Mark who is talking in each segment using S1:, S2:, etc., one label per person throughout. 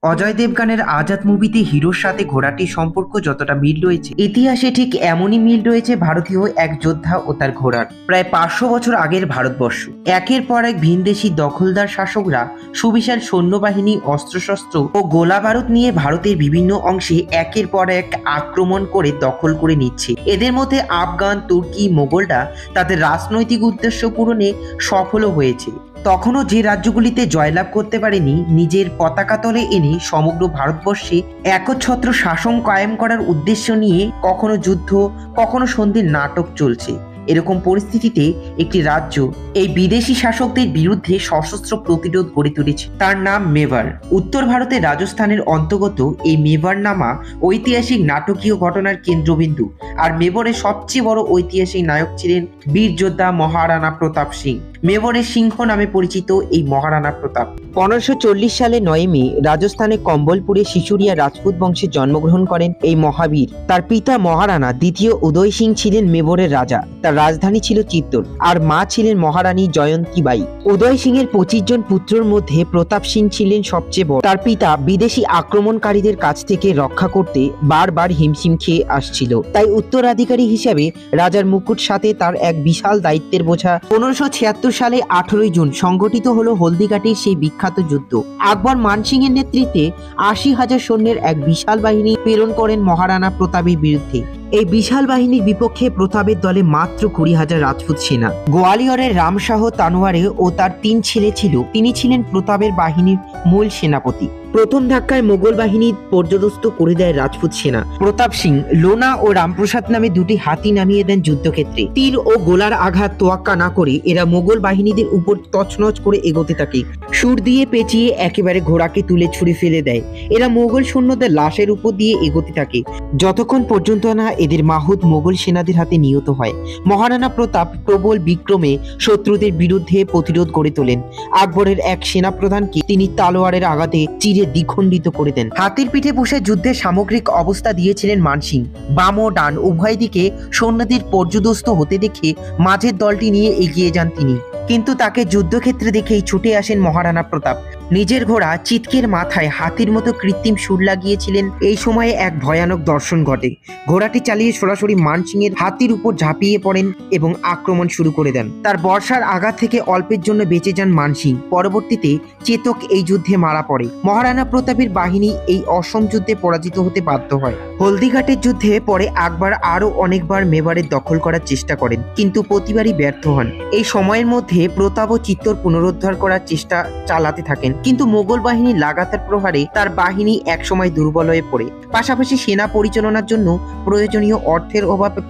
S1: অজয় দেবগানের আজাদ মুভিতে হিরোর সাথে ঘোড়াটির সম্পর্ক যতটা মিল রয়েছে, ইতিহাসে ঠিক এমনই মিল রয়েছে ভারতীয় এক যোদ্ধা ও তার ঘোড়ার। প্রায় 500 বছর আগের ভারতবর্ষ, একের পর এক ভিনদেশি দখলদার শাসকরা সুবিশাল সৈন্যবাহিনী, অস্ত্রশস্ত্র ও গোলা বারুদ নিয়ে ভারতের বিভিন্ন অংশে একের পর এক আক্রমণ করে দখল করে নিচ্ছে। এদের মধ্যে আফগান, তুর্কি, মোগলরা তাদের রাজনৈতিক উদ্দেশ্য পূরণে সফলও হয়েছে। তখনও যে রাজ্যগুলিতে জয়লাভ করতে পারেনি, নিজের পতাকা তলে এনে সমগ্র ভারতবর্ষে একচ্ছত্র শাসন কায়েম করার উদ্দেশ্য নিয়ে কখনো যুদ্ধ, কখনো সন্ধির নাটক চলছে। এরকম পরিস্থিতিতে একটি রাজ্য এই বিদেশি শাসকদের বিরুদ্ধে সশস্ত্র প্রতিরোধ গড়ে তুলেছে। তার নাম মেবার। উত্তর ভারতের রাজস্থানের অন্তর্গত এই মেবার নামা ঐতিহাসিক নাটকীয় ঘটনার কেন্দ্রবিন্দু। আর মেবরের সবচেয়ে বড় ঐতিহাসিক নায়ক ছিলেন বীর যোদ্ধা মহারানা প্রতাপ সিং। মেবরের সিংহ নামে পরিচিত এই মহারানা প্রতাপ 1540 সালে 9 মে রাজস্থানের কম্বলপুরে শিশুরিয়া রাজপুত বংশে জন্মগ্রহণ করেন এই মহাবীর। তার পিতা মহারানা দ্বিতীয় উদয় সিং ছিলেন মেবরের রাজা। তার রাজধানী ছিল চিত্তোর, আর মা ছিলেন মহারানী জয়ন্তীবাই। উদয় সিং এর 25 জন পুত্রের মধ্যে প্রতাপ সিং ছিলেন সবচেয়ে বড়। তার পিতা বিদেশি আক্রমণকারীদের কাছ থেকে রক্ষা করতে বারবার হিমশিম খেয়ে আসছিল, তাই উত্তরাধিকারী হিসেবে রাজার মুকুট সাথে তার এক বিশাল দায়িত্বের বোঝা। 1576 সালে 18 জুন সংগঠিত হলো হলদিঘাটের সেই বিখ্যাত যুদ্ধ। আকবর মানসিং এর নেতৃত্বে 80,000 সৈন্যের এক বিশাল বাহিনী প্রেরণ করেন মহারানা প্রতাপের বিরুদ্ধে। এই বিশাল বাহিনীর বিপক্ষে প্রতাপের দলে মাত্র 20,000 রাজপুত সেনা। গোয়ালিয়রের রামশাহ তানোয়ারে ও তার 3 ছেলে ছিল। তিনি ছিলেন প্রতাপের বাহিনীর মূল সেনাপতি। প্রথম ধাক্কায় মোগল বাহিনী পর্যদস্ত করে দেয় রাজপুত সেনা। প্রতাপ সিং লোনা ও রামপ্রসাদ নামে দুটি হাতি নামিয়ে দেন যুদ্ধক্ষেত্রে। তীর ও গোলার আঘাত তোয়াক্কা না করে এরা মোগল বাহিনীদের উপর তছনছ করে এগোতে থাকে। সুর দিয়ে পেঁচিয়ে একেবারে ঘোড়াকে তুলে ছুঁড়ে ফেলে দেয়। এরা মোগল সৈন্যদের লাশের উপর দিয়ে এগোতে থাকে, যতক্ষণ পর্যন্ত না এদের মাহুত মোগল সেনাদের হাতে নিহত হয়। মহারানা প্রতাপ প্রবল বিক্রমে শত্রুদের বিরুদ্ধে প্রতিরোধ গড়ে তোলেন। আকবরের এক সেনাপ্রধানকে তিনি তালোয়ারের আঘাতে চিরে দ্বিখণ্ডিত করে দেন। হাতির পিঠে বসে যুদ্ধের সামগ্রিক অবস্থা দিয়েছিলেন মানসিং। বাম ও ডান উভয় দিকে সৈন্যদের পর্যদস্ত হতে দেখে মাঝের দলটি নিয়ে এগিয়ে যান তিনি। কিন্তু তাকে যুদ্ধক্ষেত্রে দেখেই ছুটে আসেন মহারানা প্রতাপ। নিজের ঘোড়া চিৎকের মাথায় হাতির মতো কৃত্রিম সুর লাগিয়েছিলেন। এই সময়ে এক ভয়ানক দর্শন ঘটে। ঘোড়াটি চালিয়ে সরাসরি মানসিং এর হাতির উপর ঝাঁপিয়ে পড়েন এবং আক্রমণ শুরু করে দেন। তার বর্ষার আঘাত থেকে অল্পের জন্য বেঁচে যান মানসিং। পরবর্তীতে চেতক এই যুদ্ধে মারা পড়ে। মহারানা প্রতাপের বাহিনী এই অসম যুদ্ধে পরাজিত হতে বাধ্য হয়। হলদিঘাটের যুদ্ধে পরে আকবর আরো অনেকবার মেবারের দখল করার চেষ্টা করেন, কিন্তু প্রতিবারই ব্যর্থ হন। এই সময়ের মধ্যে প্রতাপ ও চিত্তোর পুনরুদ্ধার করার চেষ্টা চালাতে থাকেন, কিন্তু মোগল বাহিনীর লাগাতার প্রহারে তার বাহিনী একসময় দুর্বল হয়ে পড়ে। পাশাপাশি সেনা পরিচালনার জন্য প্রয়োজনীয় অর্থের অভাবে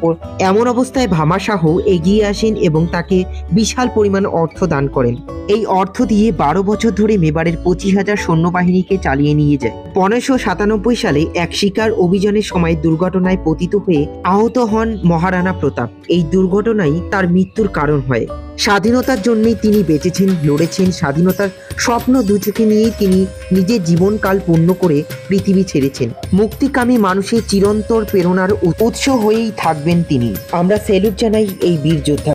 S1: এমন অবস্থায় ভামা শাহ এগিয়ে আসেন এবং তাকে বিশাল পরিমাণ অর্থ দান করেন। এই অর্থ দিয়ে 12 বছর ধরে মেবারের 25,000 সৈন্যবাহিনীকে চালিয়ে নিয়ে যায়। 1597 সালে এক শিকার অভিযানের সময় দুর্ঘটনায় পতিত হয়ে আহত হন মহারানা প্রতাপ। এই দুর্ঘটনাই তার মৃত্যুর কারণ হয়। স্বাধীনতার জন্যই তিনি বেঁচেছেন, লড়েছেন। স্বাধীনতার স্বপ্ন দু চোখে নিয়েই তিনি নিজের জীবনকাল পূর্ণ করে পৃথিবী ছেড়েছেন। মুক্তিকামী মানুষের চিরন্তর প্রেরণার উৎস হয়েই থাকবেন তিনি। আমরা স্যালুট জানাই এই বীর যোদ্ধা।